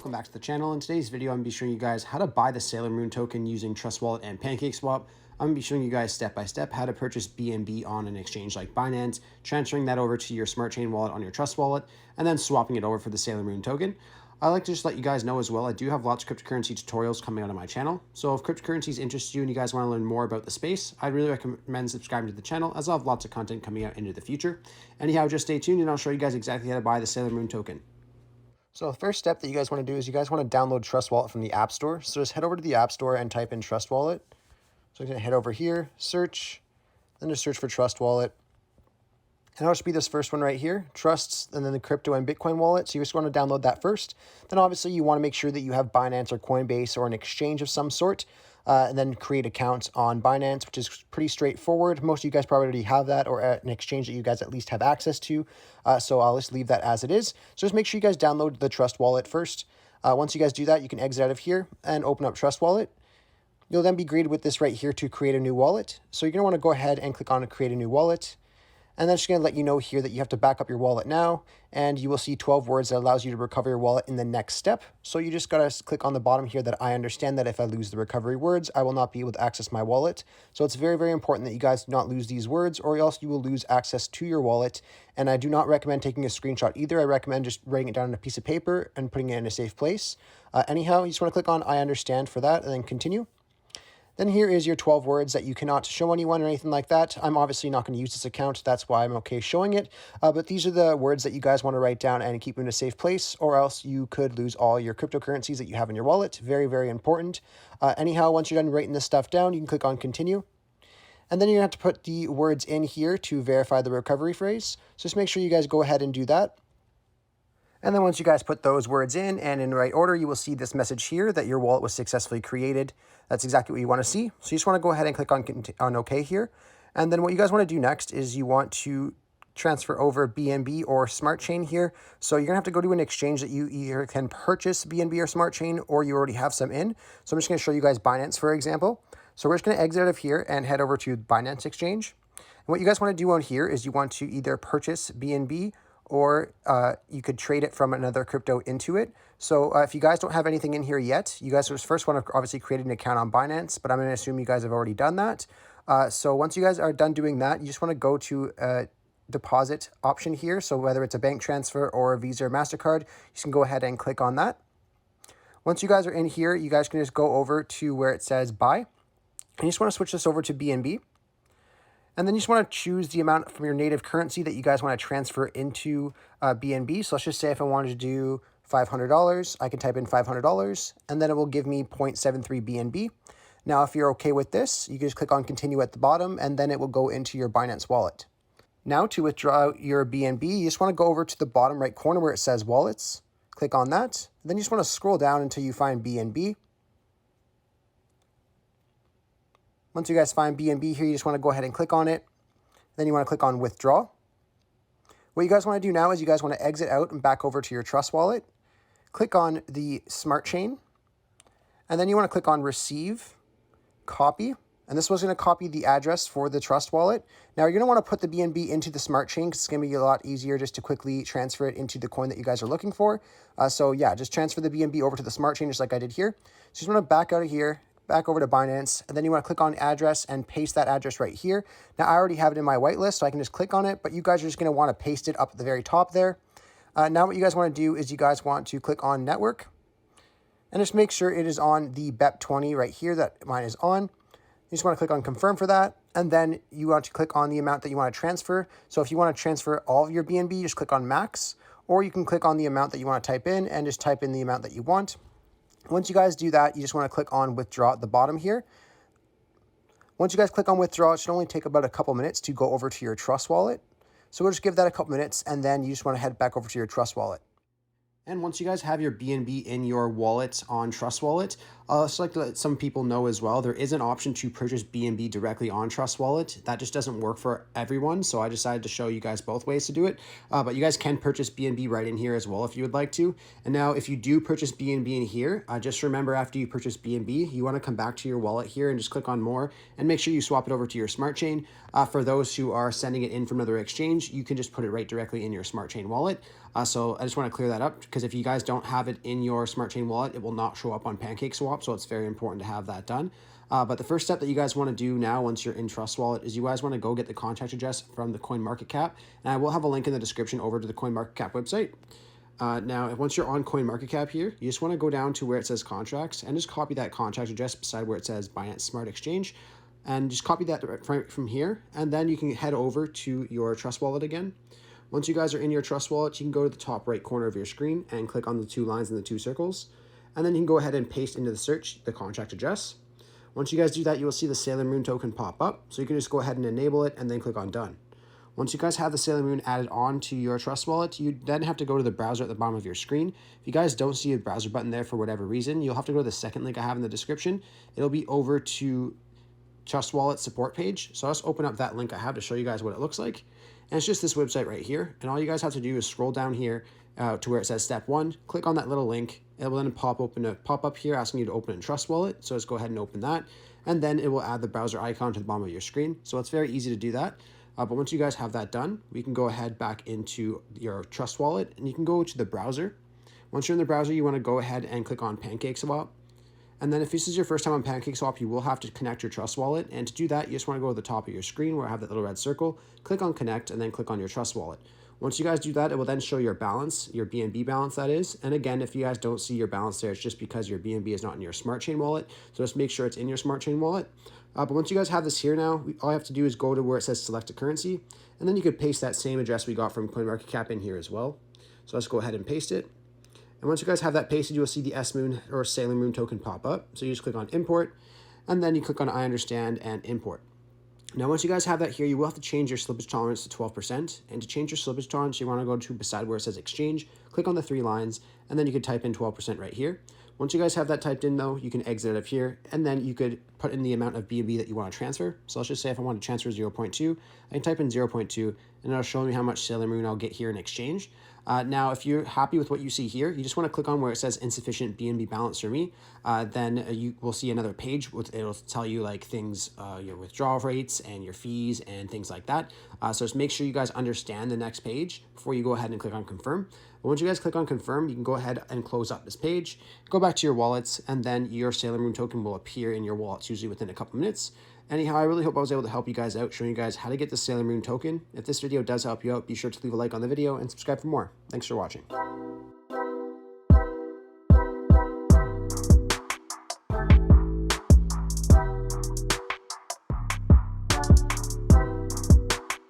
welcome back to the channel. In today's video, I'm going to be showing you guys how to buy the SaylorMoon token using Trust Wallet and Pancakeswap. I'm going to be showing you guys step by step how to purchase BNB on an exchange like Binance, transferring that over to your smart chain wallet on your Trust Wallet, and then swapping it over for the SaylorMoon token. I'd like to just let you guys know as well, I do have lots of cryptocurrency tutorials coming out on my channel. So if cryptocurrencies interest you and you guys want to learn more about the space, I'd really recommend subscribing to the channel, as I'll have lots of content coming out into the future. Anyhow, just stay tuned and I'll show you guys exactly how to buy the SaylorMoon token. So the first step that you guys want to do is you guys want to download Trust Wallet from the App Store. So just head over to the App Store and type in Trust Wallet. So I'm going to head over here, search, then just search for Trust Wallet. And it'll just be this first one right here, Trusts, and then the crypto and Bitcoin wallet. So you just want to download that first. Then obviously you want to make sure that you have Binance or Coinbase or an exchange of some sort. And then create accounts on Binance, which is pretty straightforward. Most of you guys probably already have that, or an exchange that you guys at least have access to. So I'll just leave that as it is. So just make sure you guys download the Trust Wallet first. Once you guys do that, you can exit out of here and open up Trust Wallet. You'll then be greeted with this right here to create a new wallet. So you're going to want to go ahead and click on create a new wallet. And then it's going to let you know here that you have to back up your wallet now, and you will see 12 words that allows you to recover your wallet in the next step. So you just got to click on the bottom here that I understand that if I lose the recovery words, I will not be able to access my wallet. So it's very, very important that you guys do not lose these words, or else you will lose access to your wallet. And I do not recommend taking a screenshot either. I recommend just writing it down on a piece of paper and putting it in a safe place. Anyhow, you just want to click on I understand for that and then continue. Then here is your 12 words that you cannot show anyone or anything like that. I'm obviously not going to use this account. That's why I'm okay showing it. But these are the words that you guys want to write down and keep in a safe place, or else you could lose all your cryptocurrencies that you have in your wallet. Very, very important. Anyhow, once you're done writing this stuff down, you can click on continue. And then you're going to have to put the words in here to verify the recovery phrase. So just make sure you guys go ahead and do that. And then once you guys put those words in and in the right order, you will see this message here that your wallet was successfully created. That's exactly what you want to see. So you just want to go ahead and click on OK here. And then what you guys want to do next is you want to transfer over BNB or Smart Chain here. So you're going to have to go to an exchange that you either can purchase BNB or Smart Chain, or you already have some in. So I'm just going to show you guys Binance, for example. So we're just going to exit out of here and head over to Binance Exchange. And what you guys want to do on here is you want to either purchase BNB, or you could trade it from another crypto into it. So if you guys don't have anything in here yet, you guys first want to obviously create an account on Binance, but I'm going to assume you guys have already done that. So once you guys are done doing that, you just want to go to a deposit option here. So whether it's a bank transfer or a Visa or MasterCard, you can go ahead and click on that. Once you guys are in here, you guys can just go over to where it says buy. And you just want to switch this over to BNB. And then you just want to choose the amount from your native currency that you guys want to transfer into BNB. So let's just say if I wanted to do $500, I can type in $500, and then it will give me 0.73 BNB. Now, if you're okay with this, you can just click on continue at the bottom, and then it will go into your Binance wallet. Now, to withdraw your BNB, you just want to go over to the bottom right corner where it says wallets. Click on that. Then you just want to scroll down until you find BNB. Once you guys find BNB here, you just want to go ahead and click on it. Then you want to click on withdraw. What you guys want to do now is you guys want to exit out and back over to your Trust Wallet. Click on the Smart Chain. And then you want to click on receive, copy. And this was going to copy the address for the Trust Wallet. Now you're going to want to put the BNB into the Smart Chain because it's going to be a lot easier just to quickly transfer it into the coin that you guys are looking for. So yeah, just transfer the BNB over to the Smart Chain just like I did here. So you just want to back out of here, back over to Binance, and then you want to click on address and paste that address right here. Now I already have it in my whitelist, so I can just click on it, but you guys are just going to want to paste it up at the very top there. Now what you guys want to do is you guys want to click on network and just make sure it is on the BEP20 right here that mine is on. You just want to click on confirm for that, and then you want to click on the amount that you want to transfer. So if you want to transfer all of your BNB, just click on max, or you can click on the amount that you want to type in and just type in the amount that you want. Once you guys do that, you just want to click on withdraw at the bottom here. Once you guys click on withdraw, it should only take about a couple minutes to go over to your Trust Wallet. So we'll just give that a couple minutes, and then you just want to head back over to your Trust Wallet. And once you guys have your BNB in your wallet on Trust Wallet, I'd just like to let some people know as well, there is an option to purchase BNB directly on Trust Wallet. That just doesn't work for everyone, so I decided to show you guys both ways to do it. But you guys can purchase BNB right in here as well if you would like to. And now if you do purchase BNB in here, just remember after you purchase BNB, you want to come back to your wallet here and just click on more and make sure you swap it over to your smart chain. For those who are sending it in from another exchange, you can just put it right directly in your smart chain wallet. So I just want to clear that up, because if you guys don't have it in your smart chain wallet, it will not show up on Pancakeswap. So it's very important to have that done. But the first step that you guys want to do now, once you're in Trust Wallet, is you guys want to go get the contract address from the CoinMarketCap. And I will have a link in the description over to the CoinMarketCap website. Now, once you're on CoinMarketCap here, you just want to go down to where it says contracts and just copy that contract address beside where it says Binance Smart Exchange. And just copy that from here. And then you can head over to your Trust Wallet again. Once you guys are in your Trust Wallet, you can go to the top right corner of your screen and click on the 2 lines and the 2 circles. And then you can go ahead and paste into the search the contract address. Once you guys do that, you will see the SaylorMoon token pop up. So you can just go ahead and enable it and then click on done. Once you guys have the SaylorMoon added on to your Trust Wallet, you then have to go to the browser at the bottom of your screen. If you guys don't see a browser button there for whatever reason, you'll have to go to the second link I have in the description. It'll be over to Trust Wallet support page. So let's open up that link I have to show you guys what it looks like. And it's just this website right here. And all you guys have to do is scroll down here to where it says step 1, click on that little link. It will then pop up here asking you to open a Trust Wallet. So let's go ahead and open that. And then it will add the browser icon to the bottom of your screen. So it's very easy to do that. But once you guys have that done, we can go ahead back into your Trust Wallet and you can go to the browser. Once you're in the browser, you want to go ahead and click on Pancakeswap. And then if this is your first time on Pancakeswap, you will have to connect your Trust Wallet. And to do that, you just want to go to the top of your screen where I have that little red circle, click on connect, and then click on your Trust Wallet. Once you guys do that, it will then show your balance, your BNB balance that is. And again, if you guys don't see your balance there, it's just because your BNB is not in your smart chain wallet. So just make sure it's in your smart chain wallet. But once you guys have this here now, all you have to do is go to where it says select a currency. And then you could paste that same address we got from CoinMarketCap in here as well. So let's go ahead and paste it. And once you guys have that pasted, you'll see the SMoon or SaylorMoon token pop up. So you just click on import, and then you click on I understand and import. Now, once you guys have that here, you will have to change your slippage tolerance to 12%. And to change your slippage tolerance, you want to go to beside where it says exchange, click on the 3 lines, and then you can type in 12% right here. Once you guys have that typed in though, you can exit out of here, and then you could put in the amount of BNB that you want to transfer. So let's just say if I want to transfer 0.2, I can type in 0.2, and it'll show me how much SaylorMoon I'll get here in exchange. Now, if you're happy with what you see here, you just want to click on where it says insufficient BNB balance for me. Then you will see another page with it'll tell you like things, your withdrawal rates and your fees and things like that. So just make sure you guys understand the next page before you go ahead and click on confirm. But once you guys click on confirm, you can go ahead and close up this page, go back to your wallets, and then your SaylorMoon token will appear in your wallets usually within a couple minutes. Anyhow, I really hope I was able to help you guys out, showing you guys how to get the SaylorMoon token. If this video does help you out, be sure to leave a like on the video and subscribe for more. Thanks for watching.